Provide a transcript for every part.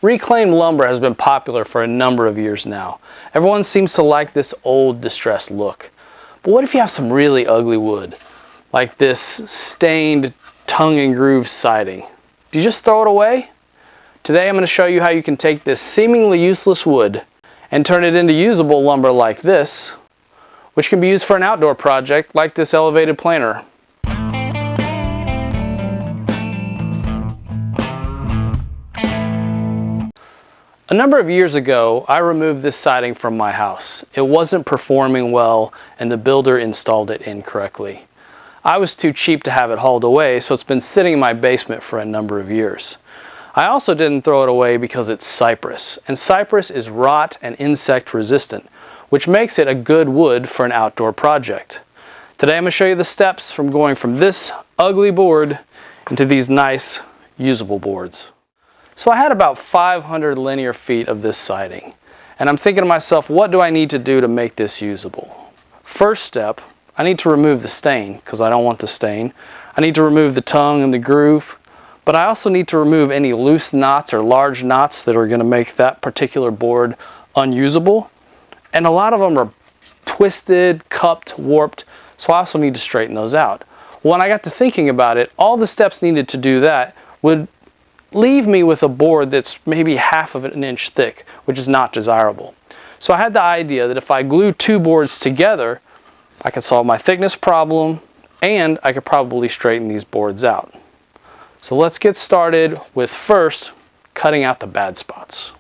Reclaimed lumber has been popular for a number of years now. Everyone seems to like this old, distressed look. But what if you have some really ugly wood, like this stained tongue and groove siding? Do you just throw it away? Today I'm going to show you how you can take this seemingly useless wood and turn it into usable lumber like this, which can be used for an outdoor project like this elevated planter. A number of years ago, I removed this siding from my house. It wasn't performing well and the builder installed it incorrectly. I was too cheap to have it hauled away, so it's been sitting in my basement for a number of years. I also didn't throw it away because it's cypress, and cypress is rot and insect resistant, which makes it a good wood for an outdoor project. Today I'm going to show you the steps from going from this ugly board into these nice, usable boards. So I had about 500 linear feet of this siding, and I'm thinking to myself, what do I need to do to make this usable? First step, I need to remove the stain, because I don't want the stain. I need to remove the tongue and the groove, but I also need to remove any loose knots or large knots that are going to make that particular board unusable. And a lot of them are twisted, cupped, warped, so I also need to straighten those out. When I got to thinking about it, all the steps needed to do that would leave me with a board that's maybe half of an inch thick, which is not desirable. So I had the idea that if I glue two boards together, I could solve my thickness problem and I could probably straighten these boards out. So let's get started with first cutting out the bad spots.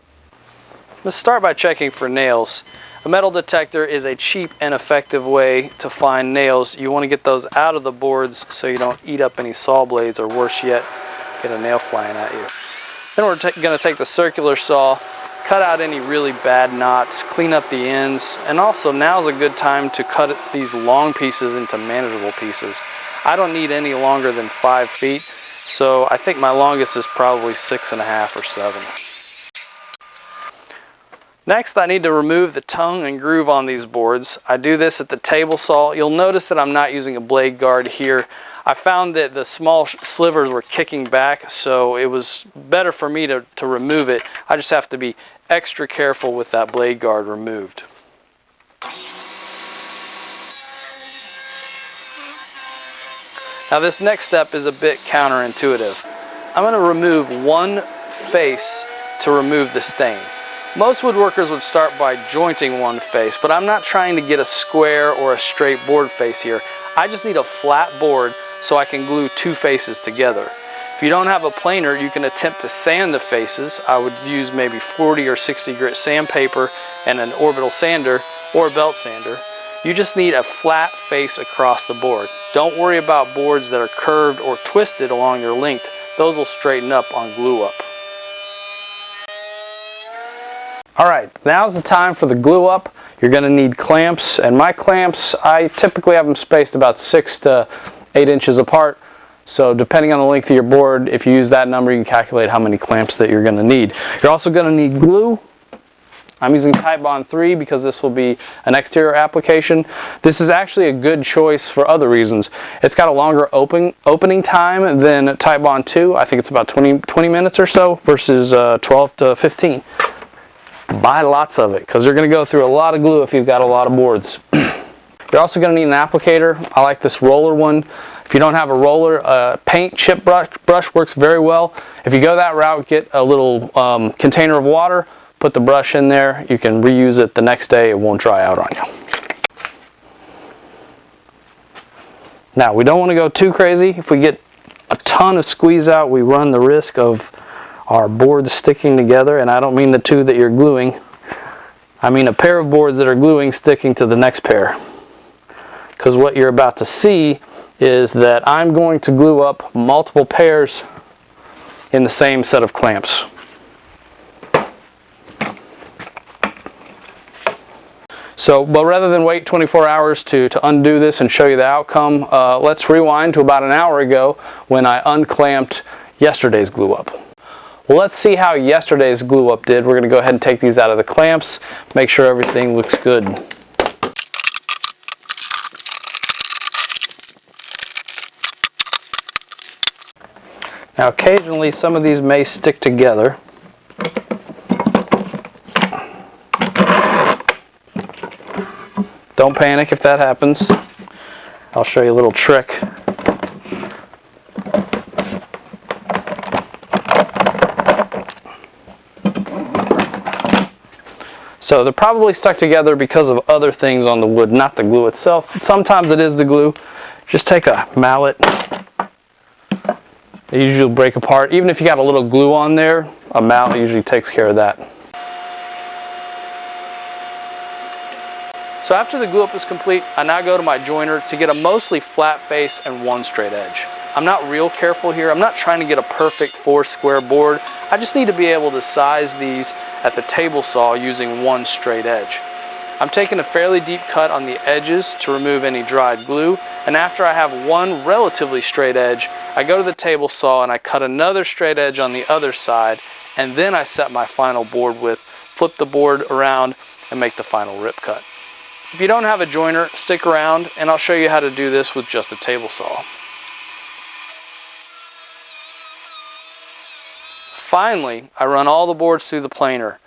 Let's start by checking for nails. A metal detector is a cheap and effective way to find nails. You want to get those out of the boards so you don't eat up any saw blades, or worse yet, get a nail flying at you. Then we're going to take the circular saw, cut out any really bad knots, clean up the ends, and also now's a good time to cut these long pieces into manageable pieces. I don't need any longer than 5 feet, so I think my longest is probably 6.5 or 7. Next, I need to remove the tongue and groove on these boards. I do this at the table saw. You'll notice that I'm not using a blade guard here. I found that the small slivers were kicking back, so it was better for me to remove it. I just have to be extra careful with that blade guard removed. Now this next step is a bit counterintuitive. I'm going to remove one face to remove the stain. Most woodworkers would start by jointing one face, but I'm not trying to get a square or a straight board face here. I just need a flat board so I can glue two faces together. If you don't have a planer, you can attempt to sand the faces. I would use maybe 40 or 60 grit sandpaper and an orbital sander or a belt sander. You just need a flat face across the board. Don't worry about boards that are curved or twisted along their length. Those will straighten up on glue up. Alright, now's the time for the glue up. You're going to need clamps, and my clamps, I typically have them spaced about 6 to 8 inches apart. So depending on the length of your board, if you use that number, you can calculate how many clamps that you're going to need. You're also going to need glue. I'm using Titebond 3 because this will be an exterior application. This is actually a good choice for other reasons. It's got a longer opening time than Titebond 2. I think it's about 20 minutes or so versus 12 to 15. Buy lots of it because you're going to go through a lot of glue if you've got a lot of boards. You're also going to need an applicator. I like this roller one. If you don't have a roller, paint chip brush works very well. If you go that route, get a little container of water, put the brush in there. You can reuse it the next day. It won't dry out on you. Now, we don't want to go too crazy. If we get a ton of squeeze out, we run the risk of our boards sticking together, and I don't mean the two that you're gluing. I mean a pair of boards that are gluing sticking to the next pair. Because what you're about to see is that I'm going to glue up multiple pairs in the same set of clamps. So, but rather than wait 24 hours to undo this and show you the outcome, let's rewind to about an hour ago when I unclamped yesterday's glue up. Well, let's see how yesterday's glue up did. We're going to go ahead and take these out of the clamps, make sure everything looks good. Now occasionally some of these may stick together. Don't panic if that happens. I'll show you a little trick. So they're probably stuck together because of other things on the wood, not the glue itself. Sometimes it is the glue. Just take a mallet. They usually break apart. Even if you got a little glue on there, a mallet usually takes care of that. So after the glue up is complete, I now go to my joiner to get a mostly flat face and one straight edge. I'm not real careful here. I'm not trying to get a perfect 4 square board. I just need to be able to size these at the table saw using one straight edge. I'm taking a fairly deep cut on the edges to remove any dried glue, and after I have one relatively straight edge, I go to the table saw and I cut another straight edge on the other side, and then I set my final board width, flip the board around, and make the final rip cut. If you don't have a joiner, stick around and I'll show you how to do this with just a table saw. Finally, I run all the boards through the planer.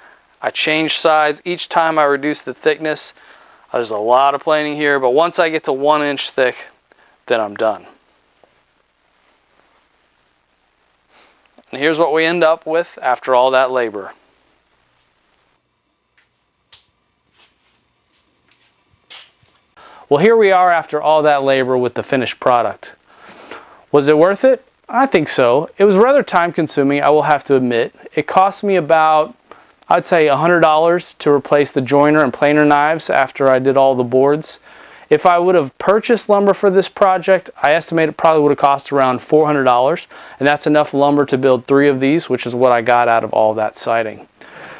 I change sides each time I reduce the thickness. There's a lot of planing here, but once I get to 1 inch thick, then I'm done. And here's what we end up with after all that labor. Well, here we are after all that labor with the finished product. Was it worth it? I think so. It was rather time consuming, I will have to admit. It cost me about, I'd say $100 to replace the joiner and planer knives after I did all the boards. If I would have purchased lumber for this project, I estimate it probably would have cost around $400, and that's enough lumber to build 3 of these, which is what I got out of all that siding.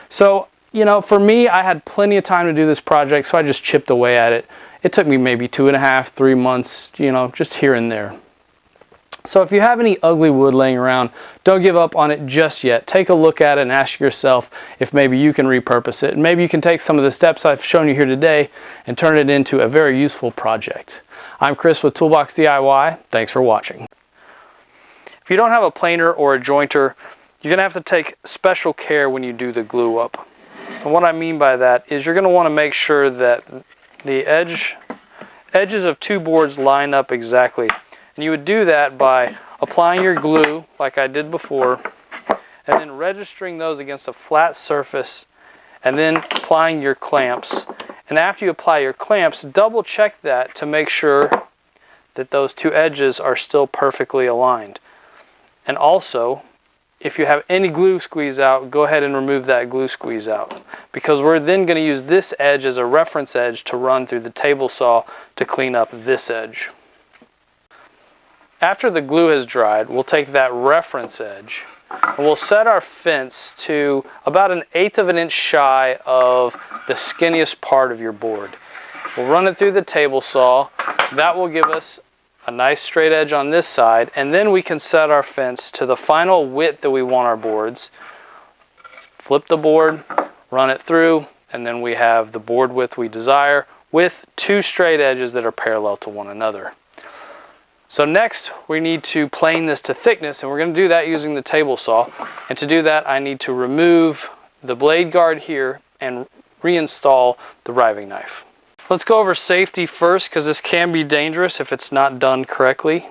So, you know, for me, I had plenty of time to do this project, so I just chipped away at it. It took me maybe 2.5, 3 months, you know, just here and there. So if you have any ugly wood laying around, don't give up on it just yet. Take a look at it and ask yourself if maybe you can repurpose it. And maybe you can take some of the steps I've shown you here today and turn it into a very useful project. I'm Chris with Toolbox DIY. Thanks for watching. If you don't have a planer or a jointer, you're going to have to take special care when you do the glue up. And what I mean by that is you're going to want to make sure that the edges of 2 boards line up exactly. And you would do that by applying your glue like I did before, and then registering those against a flat surface, and then applying your clamps. And after you apply your clamps, double check that to make sure that those 2 edges are still perfectly aligned. And also, if you have any glue squeeze out, go ahead and remove that glue squeeze out, because we're then going to use this edge as a reference edge to run through the table saw to clean up this edge. After the glue has dried, we'll take that reference edge and we'll set our fence to about 1/8 of an inch shy of the skinniest part of your board. We'll run it through the table saw. That will give us a nice straight edge on this side, and then we can set our fence to the final width that we want our boards. Flip the board, run it through, and then we have the board width we desire with 2 straight edges that are parallel to one another. So next we need to plane this to thickness, and we're going to do that using the table saw. And to do that I need to remove the blade guard here and reinstall the riving knife. Let's go over safety first, because this can be dangerous if it's not done correctly.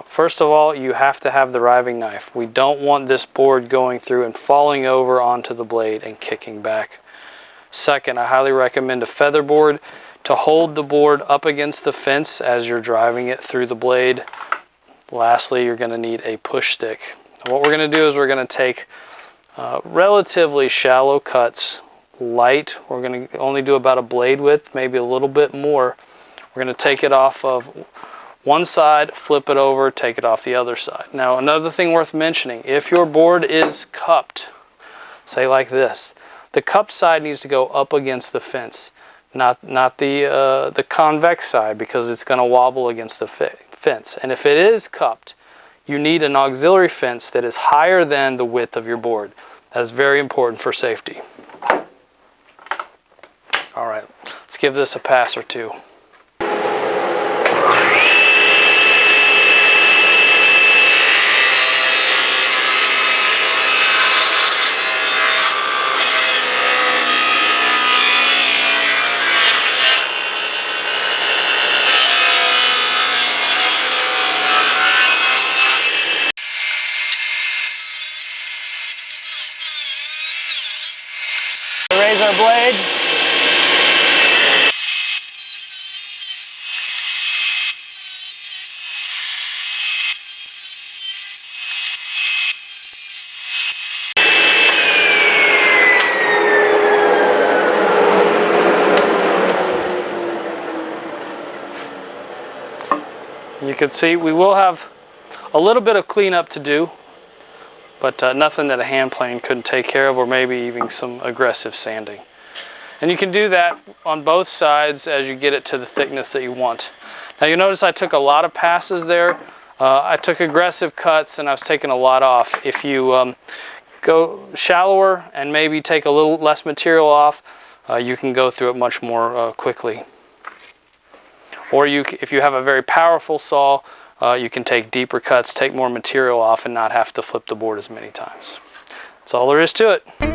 First of all, you have to have the riving knife. We don't want this board going through and falling over onto the blade and kicking back. Second, I highly recommend a feather board to hold the board up against the fence as you're driving it through the blade. Lastly, you're going to need a push stick. And what we're going to do is we're going to take relatively shallow cuts, light. We're going to only do about a blade width, maybe a little bit more. We're going to take it off of one side, flip it over, take it off the other side. Now, another thing worth mentioning, if your board is cupped, say like this, the cupped side needs to go up against the fence. Not the convex side, because it's going to wobble against the fence. And if it is cupped, you need an auxiliary fence that is higher than the width of your board. That is very important for safety. All right, let's give this a pass or two. our blade. You can see we will have a little bit of cleanup to do, but nothing that a hand plane couldn't take care of, or maybe even some aggressive sanding. And you can do that on both sides as you get it to the thickness that you want. Now you notice I took a lot of passes there. I took aggressive cuts and I was taking a lot off. If you go shallower and maybe take a little less material off, you can go through it much more quickly. Or if you have a very powerful saw, you can take deeper cuts, take more material off, and not have to flip the board as many times. That's all there is to it.